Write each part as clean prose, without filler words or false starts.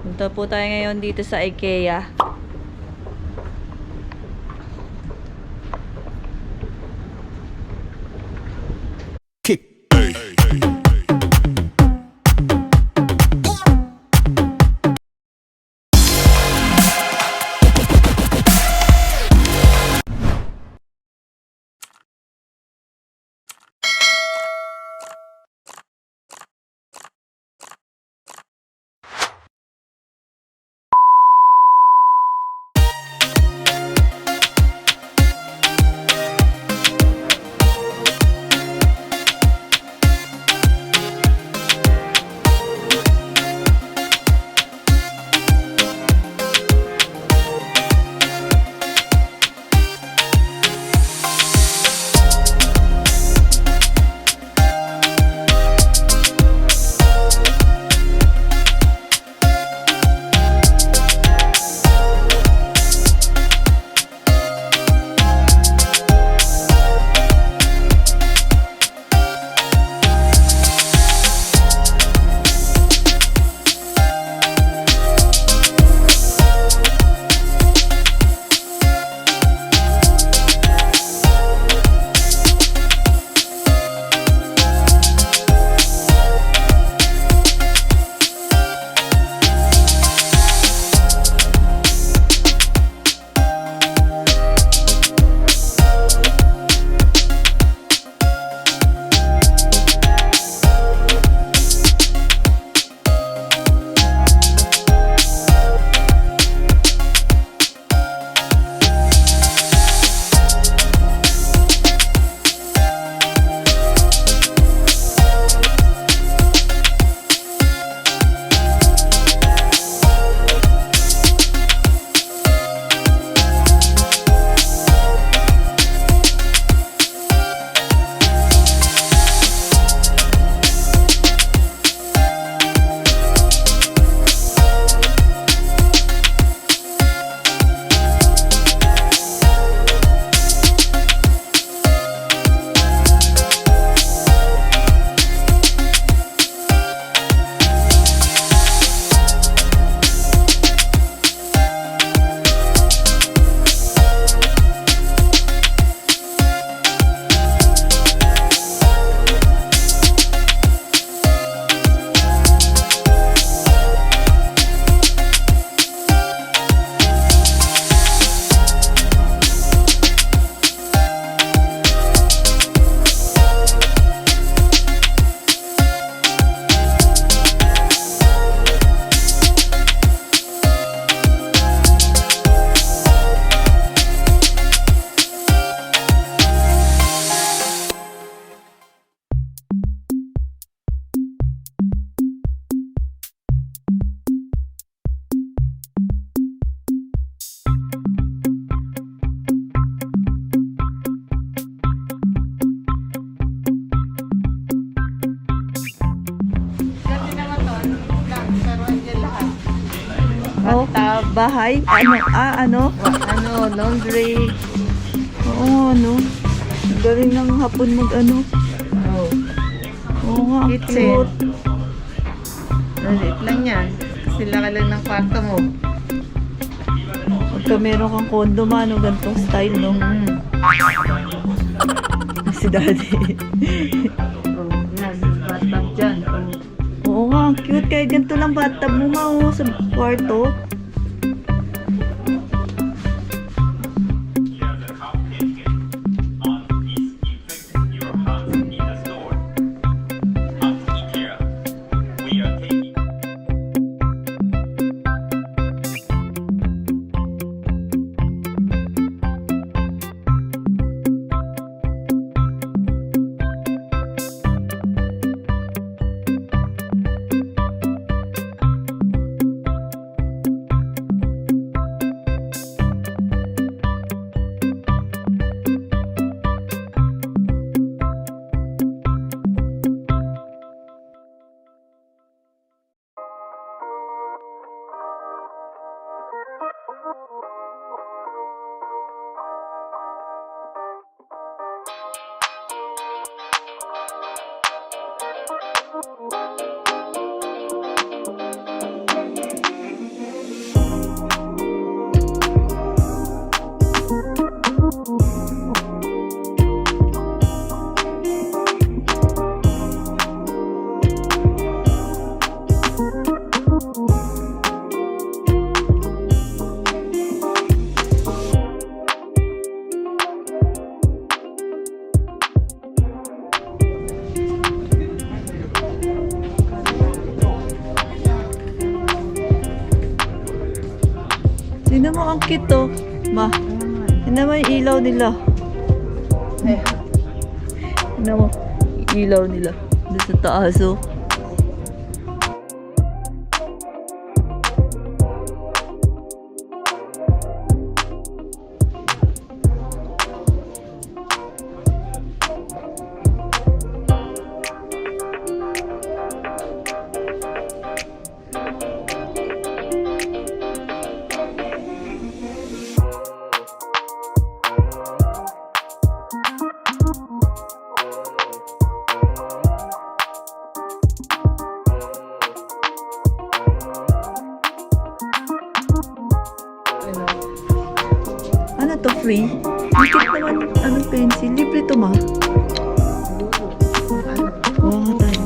Punta po tayo ngayon dito sa IKEA. Oh, bahay? Ano? Laundry. Oo, galing ng hapon mag-ano. Oh. Oo nga, Kitchen. cute. Nalit lang yan. Sila ka lang ng kwarto mo. Pagka meron kang condo, ganitong style, no? Si daddy. Oh, yan. Bathtub dyan. Oo nga, cute. Kaya ganito lang bathtub mo sa kwarto. Tingnan mo, ang cute to. Ma, tingnan mo yung ilaw nila. Tingnan mo, yung ilaw nila. Doon sa taas, oh. Ano to, free? Bakit naman, anong pencil? Libre to, ma. Oo, tayo.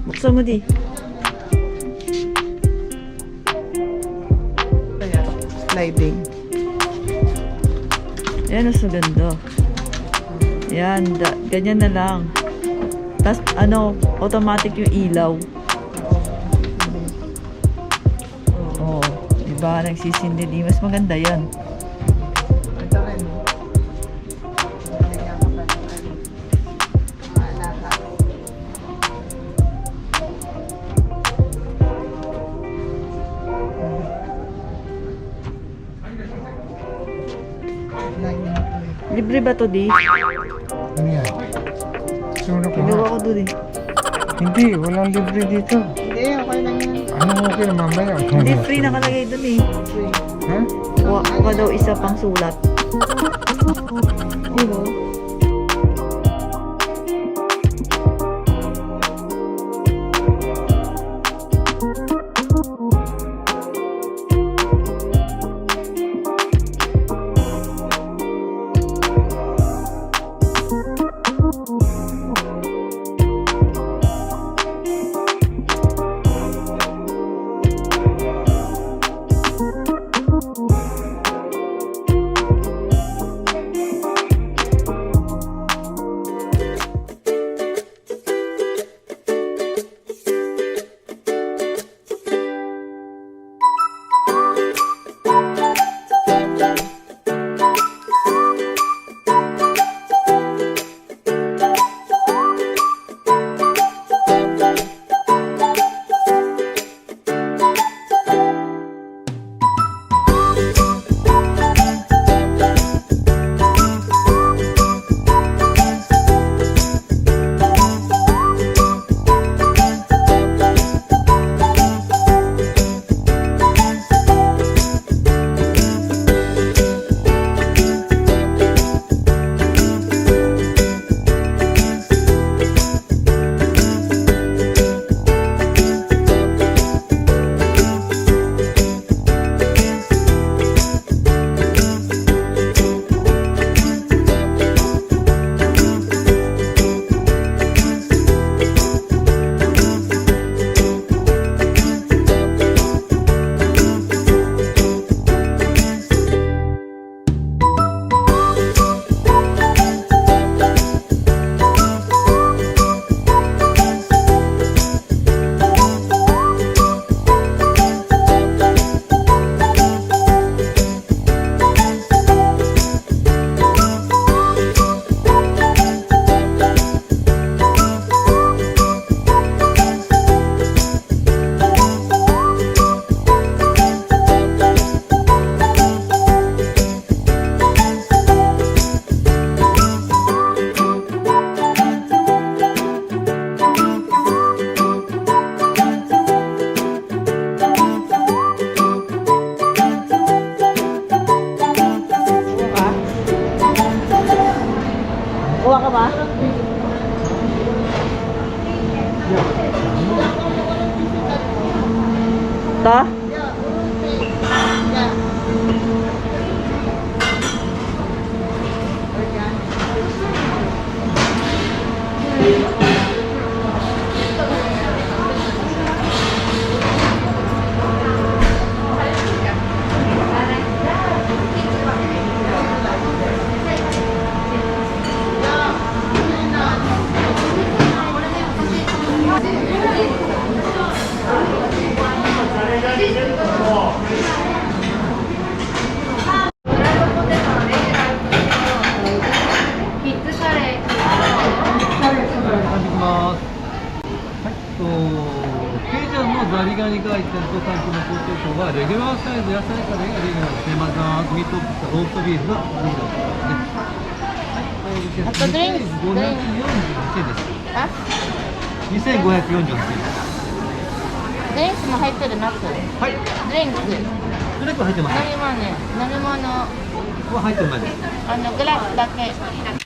Buksan mo, di. Sliding. Ayan, mas maganda. Ayan, ganyan na lang. Tapos, automatic yung ilaw. Oo. Diba, nagsisindi. Di, mas maganda yan. Ito rin. Libre ba to, di? Ano yan? Suno ko Pagawa nga. ko doon, eh. Hindi, walang libre dito. Hindi, okay lang yan. Ano okay na mamaya? Hindi, free nakalagay doon, eh. Ha? Kuha daw isa pang sulat. Diba? Kuha ka ba? Ta? キッズカレー。ケイちゃんのザリガニが1.5タンクの工程とはレギュラーサイズ野菜カレーがレギュラーですね。またミートローストビーフがレギュラーですね。あとドリンク548円です。あ、 2548円です。ドリンクも入ってるナッツ。はい。ドリンク。どれか入ってます。飲み物。飲み物。は入ってないです。グラスだけ。